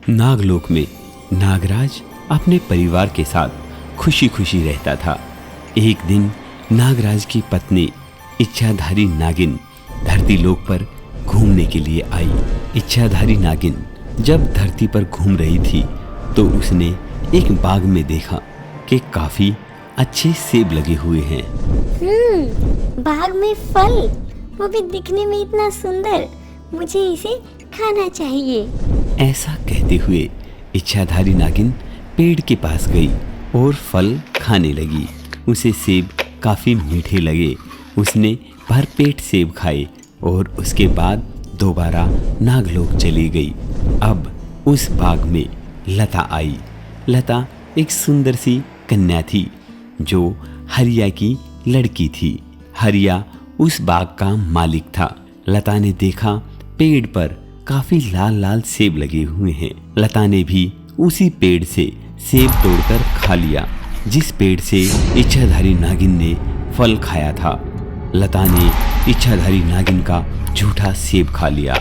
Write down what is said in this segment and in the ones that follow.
नागलोक में नागराज अपने परिवार के साथ खुशी खुशी रहता था। एक दिन नागराज की पत्नी इच्छाधारी नागिन धरती लोक पर घूमने के लिए आई। इच्छाधारी नागिन जब धरती पर घूम रही थी तो उसने एक बाग में देखा कि काफी अच्छे सेब लगे हुए हैं। बाग में फल, वो भी दिखने में इतना सुंदर, मुझे इसे खाना चाहिए। ऐसा कहते हुए इच्छाधारी नागिन पेड़ के पास गई और फल खाने लगी। उसे सेब काफी मीठे लगे। उसने भरपेट सेब खाए और उसके बाद दोबारा नागलोक चली गई। अब उस बाग में लता आई। लता एक सुंदर सी कन्या थी जो हरिया की लड़की थी। हरिया उस बाग का मालिक था। लता ने देखा पेड़ पर काफी लाल लाल सेब लगे हुए हैं। लता ने भी उसी पेड़ से सेब तोड़कर खा लिया जिस पेड़ से इच्छाधारी नागिन ने फल खाया था। लता ने इच्छाधारी नागिन का झूठा सेब खा लिया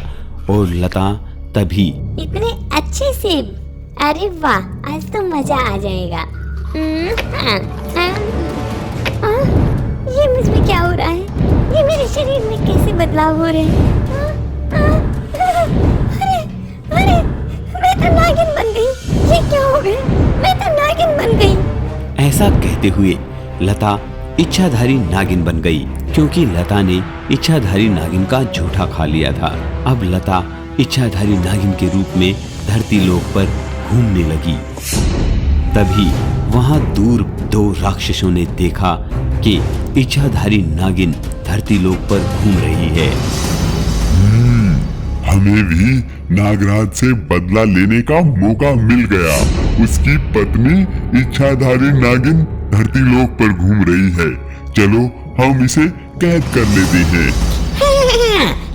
और लता तभी इतने अच्छे सेब, अरे वाह, आज तो मजा आ जाएगा। ये मुझमें क्या हो रहा है? ये मेरे शरीर में कैसे बदलाव हो रहे हैं? अरे, मैं तो नागिन बन गई। ये क्या हो गया? मैं तो नागिन बन गई। ऐसा कहते हुए लता इच्छाधारी नागिन बन गई क्योंकि लता ने इच्छाधारी नागिन का झूठा खा लिया था। अब लता इच्छाधारी नागिन के रूप में धरती लोक पर घूमने लगी। तभी वहां दूर दो राक्षसों ने देखा कि इच्छाधारी नागिन धरती लोक पर घूम रही है। हमें भी नागराज से बदला लेने का मौका मिल गया। उसकी पत्नी इच्छाधारी नागिन धरती लोक पर घूम रही है। चलो हम इसे कैद कर लेते हैं।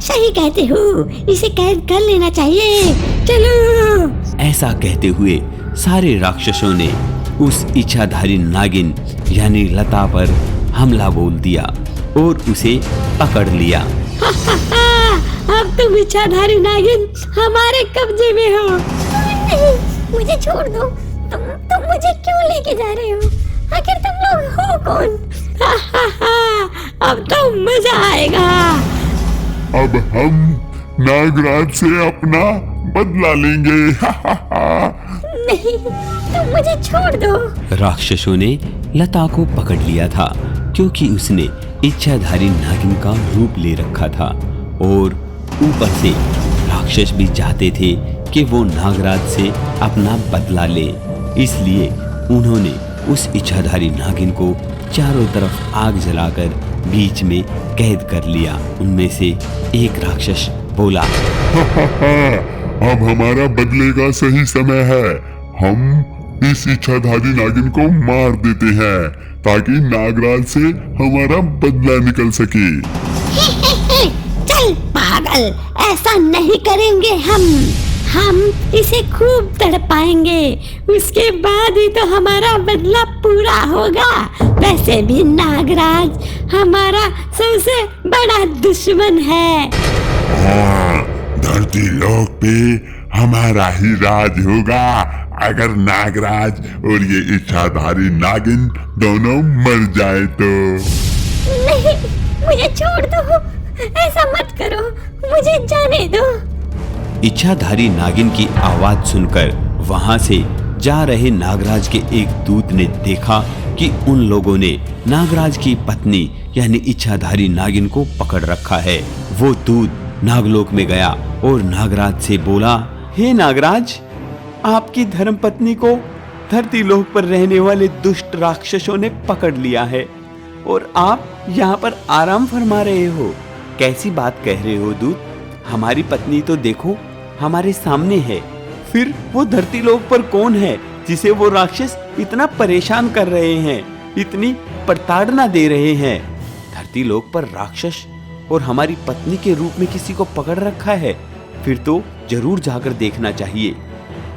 सही कहते हो, इसे कैद कर लेना चाहिए। चलो। ऐसा कहते हुए सारे राक्षसों ने उस इच्छाधारी नागिन यानी लता पर हमला बोल दिया और उसे पकड़ लिया। अब तुम इच्छाधारी नागिन हमारे कब्जे में हो। नहीं, मुझे छोड़ दो। तुम मुझे क्यों लेके जा रहे हो? आखिर तुम लोग हो कौन? अब तो मजा आएगा। अब हम नागराज से अपना बदला लेंगे। नहीं, तुम मुझे छोड़ दो। राक्षसों ने लता को पकड़ लिया था क्योंकि उसने इच्छाधारी नागिन का रूप ले रखा था और ऊपर से राक्षस भी चाहते थे कि वो नागराज से अपना बदला ले। इसलिए उन्होंने उस इच्छाधारी नागिन को चारों तरफ आग जलाकर बीच में कैद कर लिया। उनमें से एक राक्षस बोला, अब हमारा बदले का सही समय है। हम इस इच्छाधारी नागिन को मार देते हैं ताकि नागराज से हमारा बदला निकल सके। चल पागल, ऐसा नहीं करेंगे हम इसे खूब तड़पाएंगे। उसके बाद ही तो हमारा बदला पूरा होगा। वैसे भी नागराज हमारा सबसे बड़ा दुश्मन है। हाँ, धरती लोक पे हमारा ही राज होगा अगर नागराज और ये इच्छाधारी नागिन दोनों मर जाए तो। नहीं, मुझे छोड़ दो। ऐसा मत करो, मुझे जाने दो। इच्छाधारी नागिन की आवाज सुनकर वहां से जा रहे नागराज के एक दूत ने देखा कि उन लोगों ने नागराज की पत्नी यानी इच्छाधारी नागिन को पकड़ रखा है। वो दूत नागलोक में गया और नागराज से बोला, हे नागराज, आपकी धर्मपत्नी को धरती लोक पर रहने वाले दुष्ट राक्षसों ने पकड़ लिया है और आप यहाँ पर आराम फरमा रहे हो। कैसी बात कह रहे हो दूत? हमारी पत्नी तो देखो हमारे सामने है। फिर वो धरती लोक पर कौन है जिसे वो राक्षस इतना परेशान कर रहे हैं, इतनी प्रताड़ना दे रहे हैं? धरती लोक पर राक्षस और हमारी पत्नी के रूप में किसी को पकड़ रखा है। फिर तो जरूर जाकर देखना चाहिए।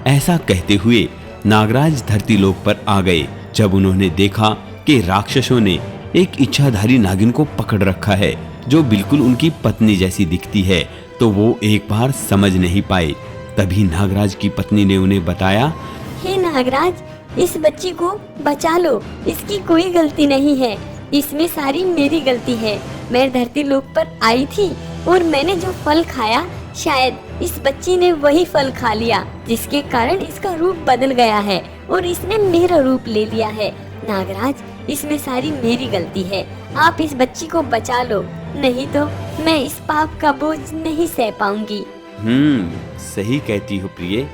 ऐसा कहते हुए नागराज धरती लोक पर आ गए। जब उन्होंने देखा कि राक्षसों ने एक इच्छाधारी नागिन को पकड़ रखा है जो बिल्कुल उनकी पत्नी जैसी दिखती है, तो वो एक बार समझ नहीं पाए। तभी नागराज की पत्नी ने उन्हें बताया, हे नागराज, इस बच्ची को बचा लो, इसकी कोई गलती नहीं है, इसमें सारी मेरी गलती है। मैं धरती लोक पर आई थी और मैंने जो फल खाया, शायद इस बच्ची ने वही फल खा लिया, जिसके कारण इसका रूप बदल गया है और इसने मेरा रूप ले लिया है। नागराज, इसमें सारी मेरी गलती है, आप इस बच्ची को बचा लो, नहीं तो मैं इस पाप का बोझ नहीं सह पाऊंगी। सही कहती हो प्रिय,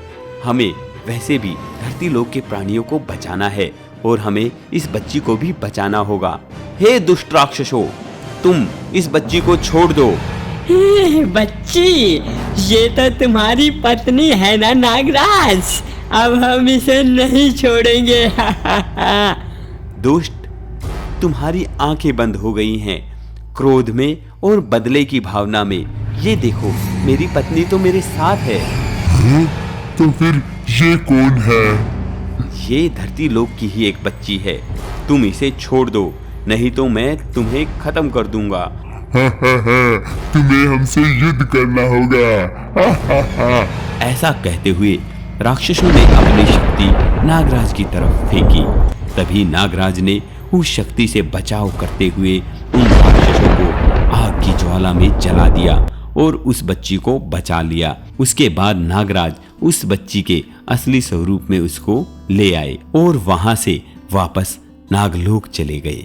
हमें वैसे भी धरती लोक के प्राणियों को बचाना है और हमें इस बच्ची को भी बचाना होगा। हे दुष्ट राक्षसों, तुम इस बच्ची को छोड़ दो। बच्ची, ये तो तुम्हारी पत्नी है ना नागराज, अब हम इसे नहीं छोड़ेंगे। दुष्ट, तुम्हारी आंखें बंद हो गई हैं क्रोध में और बदले की भावना में। ये देखो, मेरी पत्नी तो मेरे साथ है। तो फिर ये कौन है? ये धरती लोक की ही एक बच्ची है, तुम इसे छोड़ दो, नहीं तो मैं तुम्हें खत्म कर दूंगा। तुम्हें हमसे युद्ध करना होगा। ऐसा कहते हुए राक्षसों ने अपनी शक्ति नागराज की तरफ फेंकी। तभी नागराज ने उस शक्ति से बचाव करते हुए उन राक्षसों को आग की ज्वाला में जला दिया और उस बच्ची को बचा लिया। उसके बाद नागराज उस बच्ची के असली स्वरूप में उसको ले आए और वहां से वापस नागलोक चले गए।